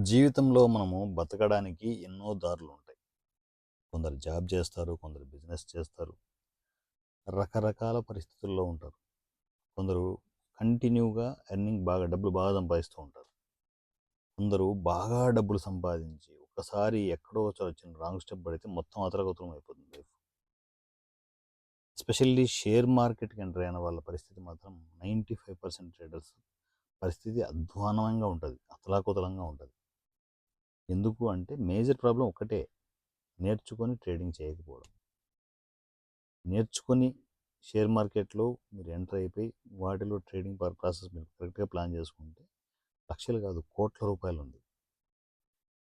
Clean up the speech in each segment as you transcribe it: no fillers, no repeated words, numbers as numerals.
జీవితంలో మనము బతకడానికి ఎన్నో దారులు ఉంటాయి. కొందరు జాబ్ చేస్తారు, కొందరు బిజినెస్ చేస్తారు. రకరకాల పరిస్థితుల్లో ఉంటారు. కొందరు కంటిన్యూగా ఎర్నింగ్ బాగా డబ్బులు బాగా సంపాదిస్తూ ఉంటారు. కొందరు బాగా డబ్బులు సంపాదించి ఒక్కసారి ఎక్కడో చిన్న రాంగ్ స్టెప్ పడితే మొత్తం అతలకుతలం అయిపోతుంది లైఫ్. ఎస్పెషల్లీ షేర్ మార్కెట్కి ఎంటర్ అయిన వాళ్ళ పరిస్థితి మాత్రం 95% ట్రేడర్స్ పరిస్థితి అధ్వానంగా ఉంటుంది, అతలాకుతలంగా ఉంటుంది. ఎందుకు అంటే మేజర్ ప్రాబ్లం ఒకటే, నేర్చుకొని ట్రేడింగ్ చేయకపోవడం. నేర్చుకొని షేర్ మార్కెట్లో మీరు ఎంటర్ అయిపోయి వాటిలో ట్రేడింగ్ ప్రాసెస్ మీరు కరెక్ట్గా ప్లాన్ చేసుకుంటే లక్షలు కాదు కోట్ల రూపాయలు ఉంది.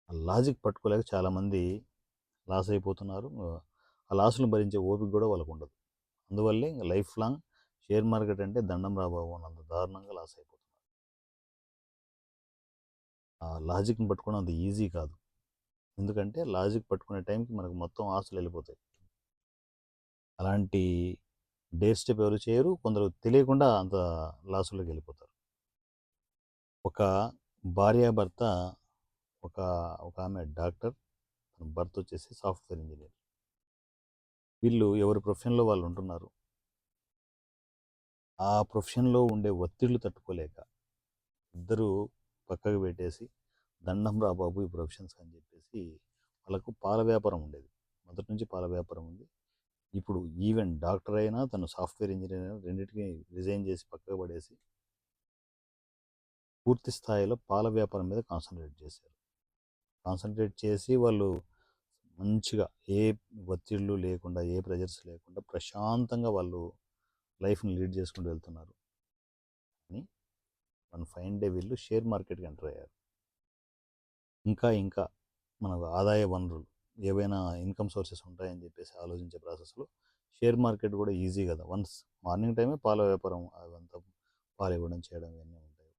ఆ లాజిక్ పట్టుకోలేక చాలామంది లాస్ అయిపోతున్నారు. ఆ లాసులను భరించే ఓపిక కూడా వాళ్ళకు ఉండదు. అందువల్లే ఇంకా లైఫ్ లాంగ్ షేర్ మార్కెట్ అంటే దండం రాబాబు అన్నంత దారుణంగా లాస్ అయిపోతున్నారు. ఆ లాజిక్ని పట్టుకోవడం అంత ఈజీ కాదు. ఎందుకంటే లాజిక్ పట్టుకునే టైంకి మనకు మొత్తం ఆస్తులు వెళ్ళిపోతాయి. అలాంటి డేర్ స్టెప్ ఎవరు చేయరు, కొందరు తెలియకుండా అంత లాసుల్లోకి వెళ్ళిపోతారు. ఒక భార్యాభర్త, ఒక ఒక ఆమె డాక్టర్, భర్త వచ్చేసి సాఫ్ట్వేర్ ఇంజనీర్. వీళ్ళు ఎవరి ప్రొఫెషన్లో వాళ్ళు ఉంటున్నారు. ఆ ప్రొఫెషన్లో ఉండే ఒత్తిళ్లు తట్టుకోలేక ఇద్దరు పక్కకు పెట్టేసి దండం రా బాబు ఈ ప్రొఫెషన్స్ అని చెప్పేసి వాళ్ళకు పాల వ్యాపారం ఉండేది. మొదటి నుంచి పాల వ్యాపారం ఉంది. ఇప్పుడు ఈవెన్ డాక్టర్ అయినా తను సాఫ్ట్వేర్ ఇంజనీర్ అయినా రెండింటికి రిజైన్ చేసి పక్కకు పడేసి పూర్తి స్థాయిలో పాల వ్యాపారం మీద కాన్సన్ట్రేట్ చేశారు. కాన్సన్ట్రేట్ చేసి వాళ్ళు మంచిగా ఏ ఒత్తిళ్ళు లేకుండా, ఏ ప్రెజర్స్ లేకుండా ప్రశాంతంగా వాళ్ళు లైఫ్ని లీడ్ చేసుకుంటూ వెళ్తున్నారు. అని వన్ ఫైన్ డే వీళ్ళు షేర్ మార్కెట్కి ఎంటర్ అయ్యారు. ఇంకా ఇంకా మనకు ఆదాయ వనరులు ఏవైనా ఇన్కమ్ సోర్సెస్ ఉంటాయని చెప్పేసి ఆలోచించే ప్రాసెస్లో షేర్ మార్కెట్ కూడా ఈజీ కదా. వన్స్ మార్నింగ్ టైమే పాల వ్యాపారం అవంతా పాలు ఇవ్వడం చేయడం ఇవన్నీ ఉంటాయి.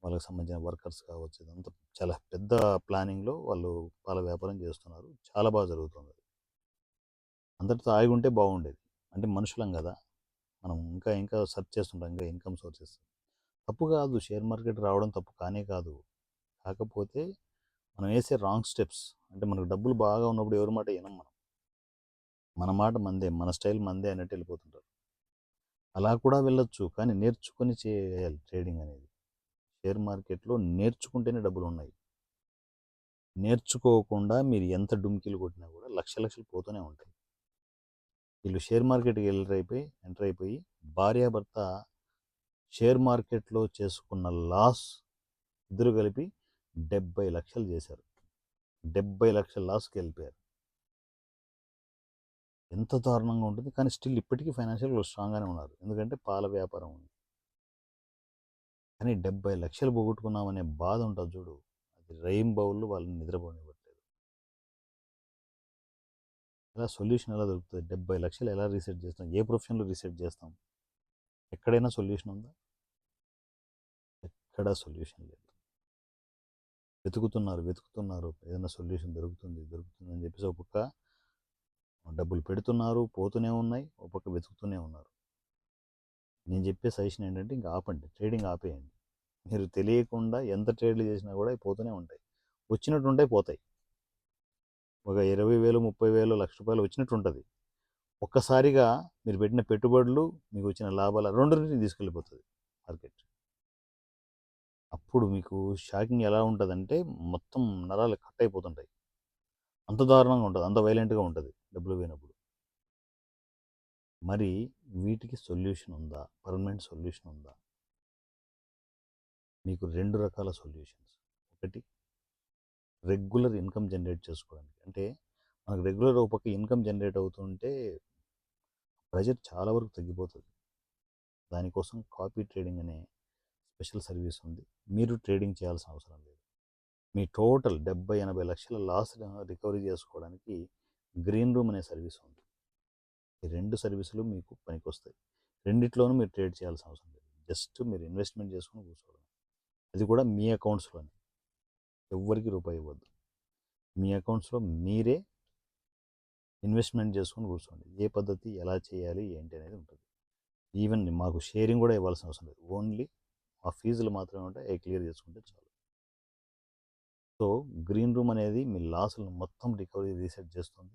వాళ్ళకి సంబంధించిన వర్కర్స్ కావచ్చు, ఇదంతా చాలా పెద్ద ప్లానింగ్లో వాళ్ళు పాల వ్యాపారం చేస్తున్నారు. చాలా బాగా జరుగుతుంది. అందరితో ఆగి ఉంటే బాగుండేది. అంటే మనుషులం కదా, మనం ఇంకా ఇంకా సెర్చ్ చేస్తుంటాం ఇంకా ఇన్కమ్ సోర్సెస్. తప్పు కాదు, షేర్ మార్కెట్ రావడం తప్పు కానే కాదు. కాకపోతే మనం వేసే రాంగ్ స్టెప్స్, అంటే మనకు డబ్బులు బాగా ఉన్నప్పుడు ఎవరి మాట వినం మనం. మన మాట మందే, మన స్టైల్ మందే అన్నట్టు వెళ్ళిపోతుంటారు. అలా కూడా వెళ్ళొచ్చు, కానీ నేర్చుకొని చేయాలి ట్రేడింగ్ అనేది. షేర్ మార్కెట్లో నేర్చుకుంటేనే డబ్బులు ఉన్నాయి. నేర్చుకోకుండా మీరు ఎంత డుమ్కిలు కొట్టినా కూడా లక్షలు పోతూనే ఉంటాయి. వీళ్ళు షేర్ మార్కెట్కి ఎంటర్ అయిపోయి భార్యాభర్త షేర్ మార్కెట్లో చేసుకున్న లాస్ ఇద్దరు కలిపి 70 లక్షలు చేశారు. 70 లక్షల లాస్కి వెళ్ళిపోయారు. ఎంత దారుణంగా ఉంటుంది. కానీ స్టిల్ ఇప్పటికీ ఫైనాన్షియల్గా స్ట్రాంగ్గానే ఉన్నారు. ఎందుకంటే పాల వ్యాపారం ఉంది. కానీ 70 లక్షలు పోగొట్టుకున్నామనే బాధ ఉంటుంది చూడు, అది రైన్ బౌల్లో వాళ్ళని నిద్రపోనివ్వట్లేదు. ఎలా సొల్యూషన్ ఎలా దొరుకుతుంది? 70 లక్షలు ఎలా రీసెట్ చేస్తాం? ఏ ప్రొఫెషన్లో రీసెట్ చేస్తాం? ఎక్కడైనా సొల్యూషన్ ఉందా? ఎక్కడా సొల్యూషన్ లేదు. వెతుకుతున్నారు, ఏదైనా సొల్యూషన్ దొరుకుతుంది అని చెప్పేసి ఒక పక్క డబ్బులు పెడుతున్నారు, పోతూనే ఉన్నాయి, ఒక పక్క వెతుకుతూనే ఉన్నారు. నేను చెప్పే సజెషన్ ఏంటంటే ఇంకా ఆపండి, ట్రేడింగ్ ఆపేయండి. మీరు తెలియకుండా ఎంత ట్రేడ్లు చేసినా కూడా పోతూనే ఉంటాయి. వచ్చినట్టు ఉంటాయి, పోతాయి. ఒక 20,000, 30,000, ₹1,00,000 వచ్చినట్టు ఉంటుంది. ఒక్కసారిగా మీరు పెట్టిన పెట్టుబడులు, మీకు వచ్చిన లాభాలు రెండింటిని తీసుకెళ్ళిపోతుంది మార్కెట్. అప్పుడు మీకు షాకింగ్ ఎలా ఉంటుందంటే మొత్తం నరాలు కట్ అయిపోతుంటాయి. అంత దారుణంగా ఉంటుంది, అంత వైలెంట్గా ఉంటుంది డబ్బులు పోయినప్పుడు. మరి వీటికి సొల్యూషన్ ఉందా? పర్మనెంట్ సొల్యూషన్ ఉందా? మీకు 2 రకాల సొల్యూషన్స్. ఒకటి, రెగ్యులర్ ఇన్కమ్ జనరేట్ చేసుకోవడానికి. అంటే మనకు రెగ్యులర్ ఒక పక్క ఇన్కమ్ జనరేట్ అవుతుంటే ప్రెజర్ చాలా వరకు తగ్గిపోతుంది. దానికోసం కాపీ ట్రేడింగ్ అనే స్పెషల్ సర్వీస్ ఉంది. మీరు ట్రేడింగ్ చేయాల్సిన అవసరం లేదు. మీ టోటల్ 70-80 లక్షల లాస్ రికవరీ చేసుకోవడానికి గ్రీన్ రూమ్ అనే సర్వీస్ ఉంది. ఈ 2 సర్వీసులు మీకు పనికొస్తాయి. రెండిట్లోనూ మీరు ట్రేడ్ చేయాల్సిన అవసరం లేదు. జస్ట్ మీరు ఇన్వెస్ట్మెంట్ చేసుకుని కూర్చోవడం. అది కూడా మీ అకౌంట్స్లోనే, ఎవ్వరికి రూపాయి ఇవ్వద్దు. మీ అకౌంట్స్లో మీరే ఇన్వెస్ట్మెంట్ చేసుకొని కూర్చోండి. ఏ పద్ధతి ఎలా చేయాలి ఏంటి అనేది ఉంటుంది. ఈవెన్ మాకు షేరింగ్ కూడా ఇవ్వాల్సిన అవసరం లేదు. ఓన్లీ ఆ ఫీజులు మాత్రమే ఉంటాయి, అవి క్లియర్ చేసుకుంటే చాలు. సో గ్రీన్ రూమ్ అనేది మీ లాస్లను మొత్తం రికవరీ రీసెట్ చేస్తుంది.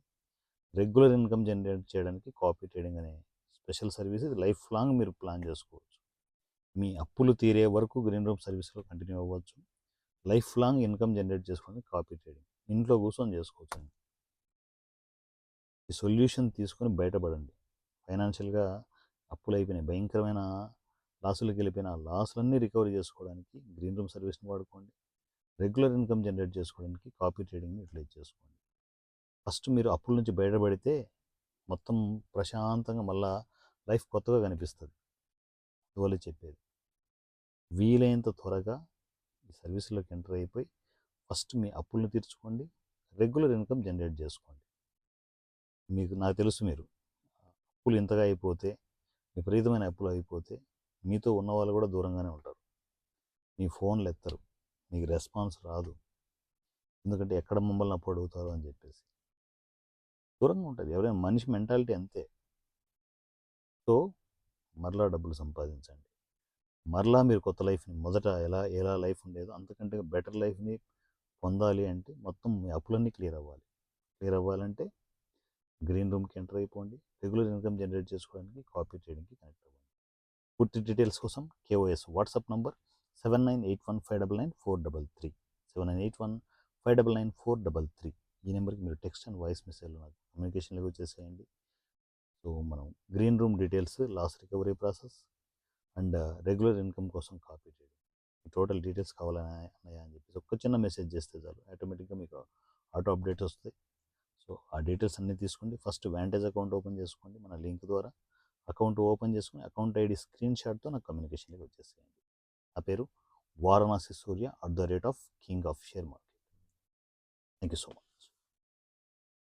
రెగ్యులర్ ఇన్కమ్ జనరేట్ చేయడానికి కాపీ ట్రేడింగ్ అనే స్పెషల్ సర్వీస్ ఇది లైఫ్ లాంగ్ మీరు ప్లాన్ చేసుకోవచ్చు. మీ అప్పులు తీరే వరకు గ్రీన్ రూమ్ సర్వీస్లో కంటిన్యూ అవ్వచ్చు. లైఫ్ లాంగ్ ఇన్కమ్ జనరేట్ చేసుకోవడానికి కాపీ ట్రేడింగ్ ఇంట్లో కూర్చొని చేసుకోవచ్చు. ఈ సొల్యూషన్ తీసుకొని బయటపడండి. ఫైనాన్షియల్గా అప్పులు అయిపోయినాయి, భయంకరమైన లాసులకు వెళ్ళిపోయిన ఆ లాసులన్నీ రికవరీ చేసుకోవడానికి గ్రీన్ రూమ్ సర్వీస్ని వాడుకోండి. రెగ్యులర్ ఇన్కమ్ జనరేట్ చేసుకోవడానికి కాపీ ట్రేడింగ్ని యూటిలైజ్ చేసుకోండి. ఫస్ట్ మీరు అప్పుల నుంచి బయటపడితే మొత్తం ప్రశాంతంగా మళ్ళా లైఫ్ కొత్తగా కనిపిస్తుంది. అందువల్ల చెప్పేది వీలైనంత త్వరగా ఈ సర్వీసులోకి ఎంటర్ అయిపోయి ఫస్ట్ మీ అప్పులను తీర్చుకోండి, రెగ్యులర్ ఇన్కమ్ జనరేట్ చేసుకోండి. నాకు తెలుసు మీరు అప్పులు ఇంతగా అయిపోతే, విపరీతమైన అప్పులు అయిపోతే మీతో ఉన్న వాళ్ళు కూడా దూరంగానే ఉంటారు. మీ ఫోన్లు ఎత్తరు, మీకు రెస్పాన్స్ రాదు. ఎందుకంటే ఎక్కడ మమ్మల్ని అప్పు అడుగుతారు అని చెప్పేసి దూరంగా ఉంటుంది. ఎవరైనా మనిషి మెంటాలిటీ అంతే. సో మరలా డబ్బులు సంపాదించండి. మరలా మీరు కొత్త లైఫ్ని మొదట ఎలా లైఫ్ ఉండేదో అంతకంటే బెటర్ లైఫ్ని పొందాలి అంటే మొత్తం మీ అప్పులన్నీ క్లియర్ అవ్వాలి. క్లియర్ అవ్వాలంటే గ్రీన్ రూమ్కి ఎంటర్ అయిపోండి. రెగ్యులర్ ఇన్కమ్ జనరేట్ చేసుకోవడానికి కాపీ ట్రేడింగ్కి కనెక్ట్ అవ్వండి. పూర్తి డీటెయిల్స్ కోసం KOS వాట్సాప్ నంబర్ 7981599433 7981599433. ఈ నెంబర్కి మీరు టెక్స్ట్ అండ్ వాయిస్ మెసేజ్లో నాకు కమ్యూనికేషన్లో వచ్చేసేయండి. సో మనం green room details, loss recovery process and regular income కోసం కాపీ ట్రేడింగ్ ఈ టోటల్ డీటెయిల్స్ కావాలన్నాయా అని చెప్పేసి ఒక్క చిన్న మెసేజ్ చేస్తే చాలు, ఆటోమేటిక్గా మీకు ఆటో అప్డేట్ వస్తాయి. సో ఆ డీటెయిల్స్ అన్నీ తీసుకోండి. ఫస్ట్ వాంటేజ్ అకౌంట్ ఓపెన్ చేసుకోండి. మన లింక్ ద్వారా అకౌంట్ ఓపెన్ చేసుకుని అకౌంట్ ఐడి స్క్రీన్ షాట్తో నాకు కమ్యూనికేషన్లోకి వచ్చేసేయండి. నా పేరు వారణాసి సూర్య @king of share market. Thank you so much.